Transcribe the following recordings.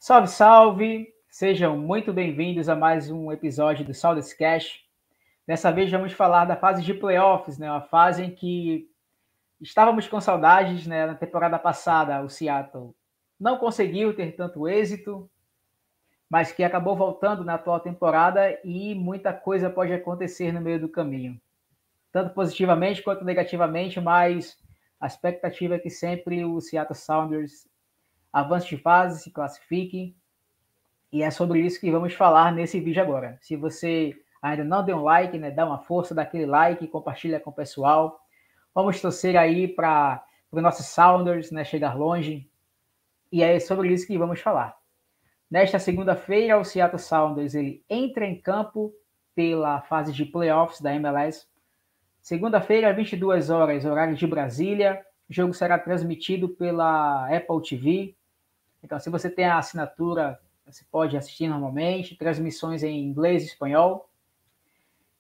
Salve, salve! Sejam muito bem-vindos a mais um episódio do Saunders Cast. Dessa vez vamos falar da fase de playoffs, né? Uma fase em que estávamos com saudades, né? Na temporada passada, o Seattle não conseguiu ter tanto êxito, mas que acabou voltando na atual temporada e muita coisa pode acontecer no meio do caminho. Tanto positivamente quanto negativamente, mas a expectativa é que sempre o Seattle Sounders avance de fase, se classifique. E é sobre isso que vamos falar nesse vídeo agora. Se você ainda não deu um like, né, dá uma força, dá aquele like, compartilha com o pessoal. Vamos torcer aí para os nossos Sounders, né, chegar longe. E é sobre isso que vamos falar. Nesta segunda-feira, o Seattle Sounders ele entra em campo pela fase de playoffs da MLS. Segunda-feira, 22 horas, horário de Brasília. O jogo será transmitido pela Apple TV. Então, se você tem a assinatura, você pode assistir normalmente, transmissões em inglês e espanhol.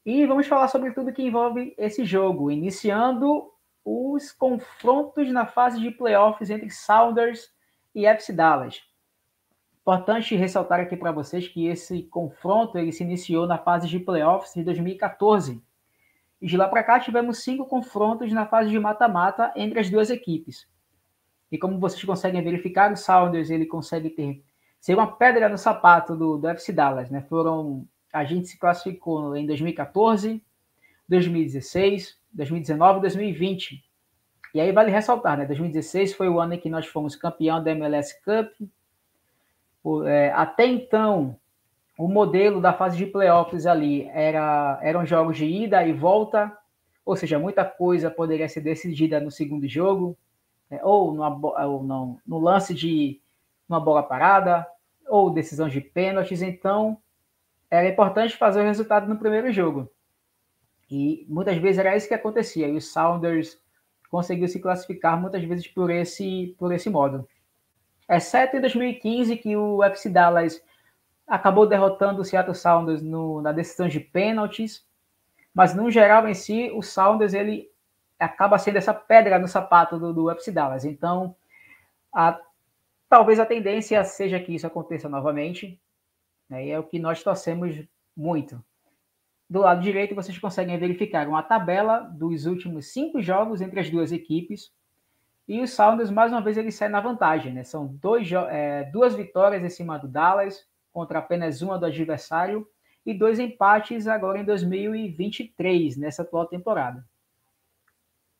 E vamos falar sobre tudo que envolve esse jogo, iniciando os confrontos na fase de playoffs entre Sounders e FC Dallas. Importante ressaltar aqui para vocês que esse confronto ele se iniciou na fase de playoffs de 2014. E de lá para cá tivemos 5 confrontos na fase de mata-mata entre as duas equipes. E como vocês conseguem verificar, o Sounders ele consegue ser uma pedra no sapato do FC Dallas, né? A gente se classificou em 2014, 2016, 2019 e 2020. E aí vale ressaltar, né? 2016 foi o ano em que nós fomos campeão da MLS Cup. Até então, o modelo da fase de playoffs ali eram jogos de ida e volta, ou seja, muita coisa poderia ser decidida no segundo jogo, ou no lance de uma bola parada, ou decisão de pênaltis. Então, era importante fazer o resultado no primeiro jogo. E muitas vezes era isso que acontecia. E o Sounders conseguiu se classificar muitas vezes por esse modo. Exceto em 2015, que o FC Dallas acabou derrotando o Seattle Sounders na decisão de pênaltis. Mas, no geral, em si, o Sounders ele acaba sendo essa pedra no sapato do FC Dallas. Então, talvez a tendência seja que isso aconteça novamente, né? E é o que nós torcemos muito. Do lado direito, vocês conseguem verificar uma tabela dos últimos 5 jogos entre as duas equipes. E o Sounders, mais uma vez, ele sai na vantagem, né? São 2 vitórias em cima do Dallas, contra apenas uma do adversário, e 2 empates agora em 2023, nessa atual temporada.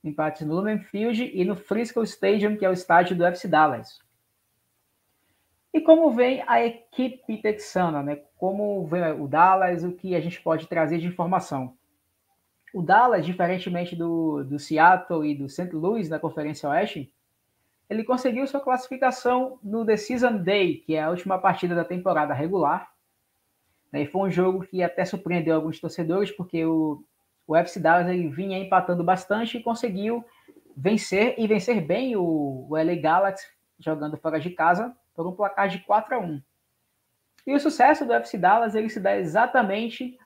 Empates no Lumen Field e no Frisco Stadium, que é o estádio do FC Dallas. E como vem a equipe texana, né? Como vem o Dallas, o que a gente pode trazer de informação? O Dallas, diferentemente do Seattle e do St. Louis na Conferência Oeste, ele conseguiu sua classificação no The Season Day, que é a última partida da temporada regular. E foi um jogo que até surpreendeu alguns torcedores, porque o FC Dallas ele vinha empatando bastante e conseguiu vencer bem o LA Galaxy, jogando fora de casa, por um placar de 4-1. E o sucesso do FC Dallas ele se dá exatamente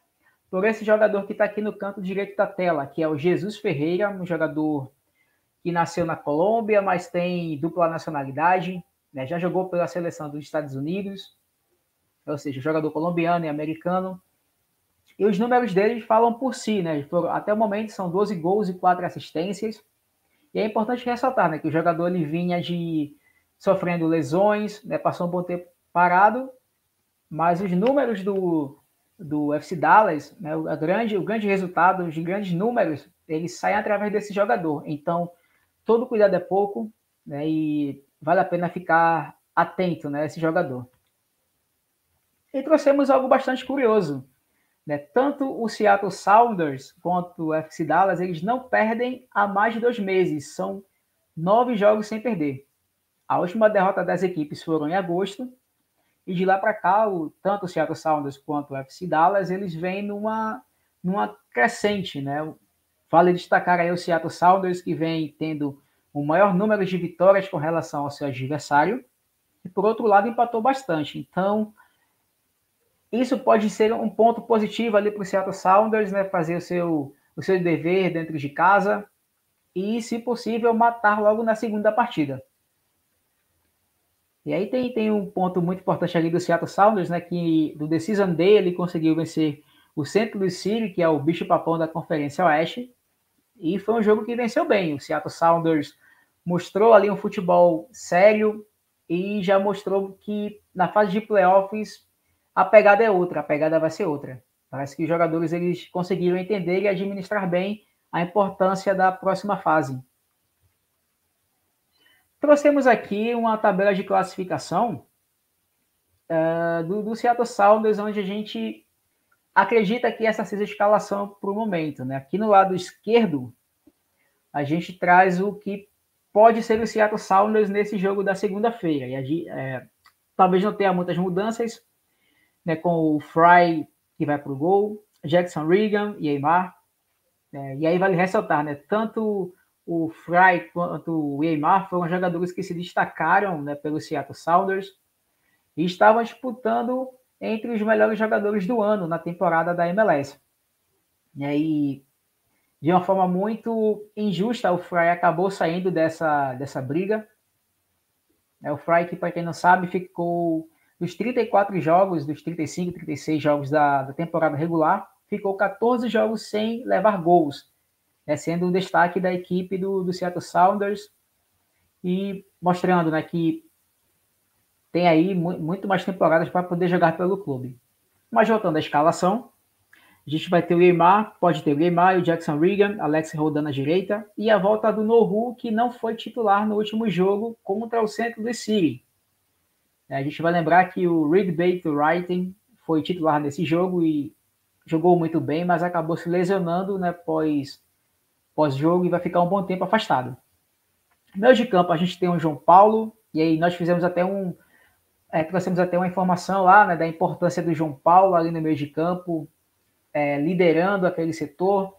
por esse jogador que está aqui no canto direito da tela, que é o Jesus Ferreira, um jogador que nasceu na Colômbia, mas tem dupla nacionalidade, né? Já jogou pela seleção dos Estados Unidos, ou seja, jogador colombiano e americano. E os números dele falam por si, né? Até o momento são 12 gols e 4 assistências. E é importante ressaltar, né, que o jogador ele vinha sofrendo lesões, né, passou um bom tempo parado, mas os números do FC Dallas, né, o grande resultado, os grandes números, eles saem através desse jogador. Então, todo cuidado é pouco, né, e vale a pena ficar atento, né, a esse jogador. E trouxemos algo bastante curioso, né? Tanto o Seattle Sounders quanto o FC Dallas, eles não perdem há mais de 2 meses. São 9 jogos sem perder. A última derrota das equipes foram em agosto. E de lá para cá, tanto o Seattle Sounders quanto o FC Dallas, eles vêm numa crescente, né? Vale destacar aí o Seattle Sounders, que vem tendo o maior número de vitórias com relação ao seu adversário. E, por outro lado, empatou bastante. Então, isso pode ser um ponto positivo ali para o Seattle Sounders, né? Fazer o seu dever dentro de casa e, se possível, matar logo na segunda partida. E aí tem um ponto muito importante ali do Seattle Sounders, né, que do Decision Day ele conseguiu vencer o St. Louis City, que é o bicho-papão da Conferência Oeste, e foi um jogo que venceu bem. O Seattle Sounders mostrou ali um futebol sério e já mostrou que na fase de playoffs a pegada é outra, a pegada vai ser outra. Parece que os jogadores eles conseguiram entender e administrar bem a importância da próxima fase. Trouxemos aqui uma tabela de classificação do Seattle Sounders, onde a gente acredita que essa seja a escalação para o momento. Né? Aqui no lado esquerdo, a gente traz o que pode ser o Seattle Sounders nesse jogo da segunda-feira. E talvez não tenha muitas mudanças, né, com o Fry que vai para o gol, Jackson Regan e Eymar. E aí vale ressaltar, né, tanto o Fry quanto o Eymar foram jogadores que se destacaram, né, pelo Seattle Sounders e estavam disputando entre os melhores jogadores do ano na temporada da MLS. E aí, de uma forma muito injusta, o Fry acabou saindo dessa briga. O Fry, que para quem não sabe, ficou dos 34 jogos, dos 35, 36 jogos da temporada regular, ficou 14 jogos sem levar gols, né, sendo um destaque da equipe do Seattle Sounders e mostrando, né, que tem aí muito mais temporadas para poder jogar pelo clube. Mas voltando à escalação, a gente vai ter o Eymar, pode ter o Eymar, o Jackson Regan, Alex rodando à direita, e a volta do Nohu, que não foi titular no último jogo contra o St. Louis City. A gente vai lembrar que o Reed Bates Wright foi titular nesse jogo e jogou muito bem, mas acabou se lesionando, né, pós-jogo e vai ficar um bom tempo afastado. No meio de campo a gente tem o João Paulo, e aí nós fizemos até trouxemos até uma informação lá, né, da importância do João Paulo ali no meio de campo, liderando aquele setor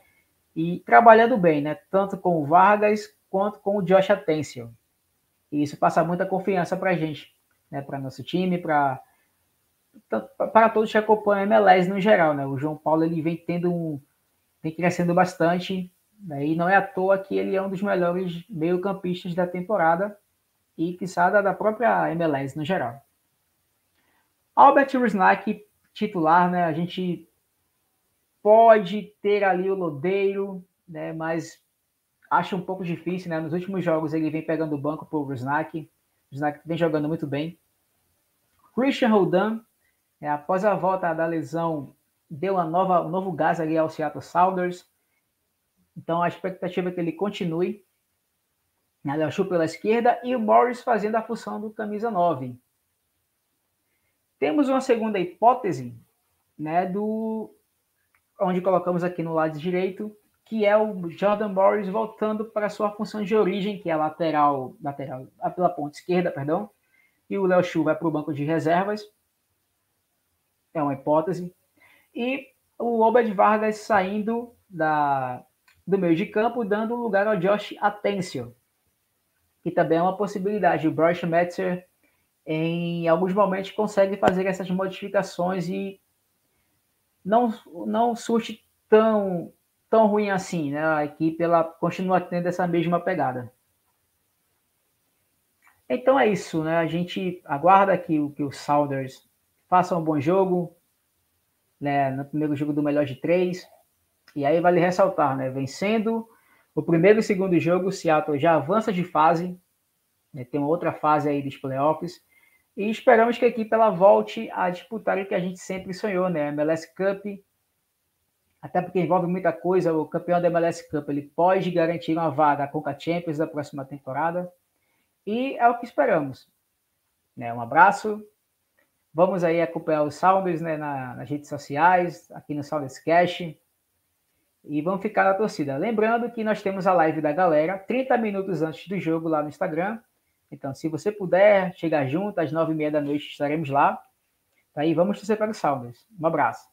e trabalhando bem, né, tanto com o Vargas quanto com o Josh Atencio. E isso passa muita confiança para a gente, né, para nosso time, para todos que acompanham a MLS no geral, né? O João Paulo ele vem crescendo bastante, né, e não é à toa que ele é um dos melhores meio-campistas da temporada e quiçá da própria MLS no geral. Albert Rusnak, titular, né? A gente pode ter ali o Lodeiro, né? Mas acho um pouco difícil, né? Nos últimos jogos ele vem pegando o banco para o Rusnak. O Rusnak vem jogando muito bem. Christian Roldan, após a volta da lesão, deu um novo gás ali ao Seattle Sounders. Então a expectativa é que ele continue. Léo Chu pela esquerda e o Morris fazendo a função do camisa 9. Temos uma segunda hipótese, né, onde colocamos aqui no lado direito, que é o Jordan Morris voltando para a sua função de origem, que é a lateral pela ponta esquerda, perdão, e o Léo Chu vai para o banco de reservas. É uma hipótese. E o Obed Vargas saindo do meio de campo, dando lugar ao Josh Atencio, que também é uma possibilidade. O Bryce Metzer, em alguns momentos, consegue fazer essas modificações e não surge tão ruim assim, né? A equipe ela continua tendo essa mesma pegada. Então é isso, né? A gente aguarda que os Sounders façam um bom jogo, né? No primeiro jogo do melhor de 3. E aí vale ressaltar, né? Vencendo o primeiro e segundo jogo, o Seattle já avança de fase, né? Tem uma outra fase aí dos playoffs. E esperamos que a equipe ela volte a disputar o que a gente sempre sonhou, né? A MLS Cup. Até porque envolve muita coisa. O campeão da MLS Cup ele pode garantir uma vaga à Conca Champions da próxima temporada. E é o que esperamos. Né? Um abraço. Vamos aí acompanhar os Sounders, né, nas redes sociais, aqui no Sounders Cash. E vamos ficar na torcida. Lembrando que nós temos a live da galera 30 minutos antes do jogo lá no Instagram. Então, se você puder chegar junto, às 9h30 da noite estaremos lá. Tá aí, vamos torcer para os Sounders. Um abraço.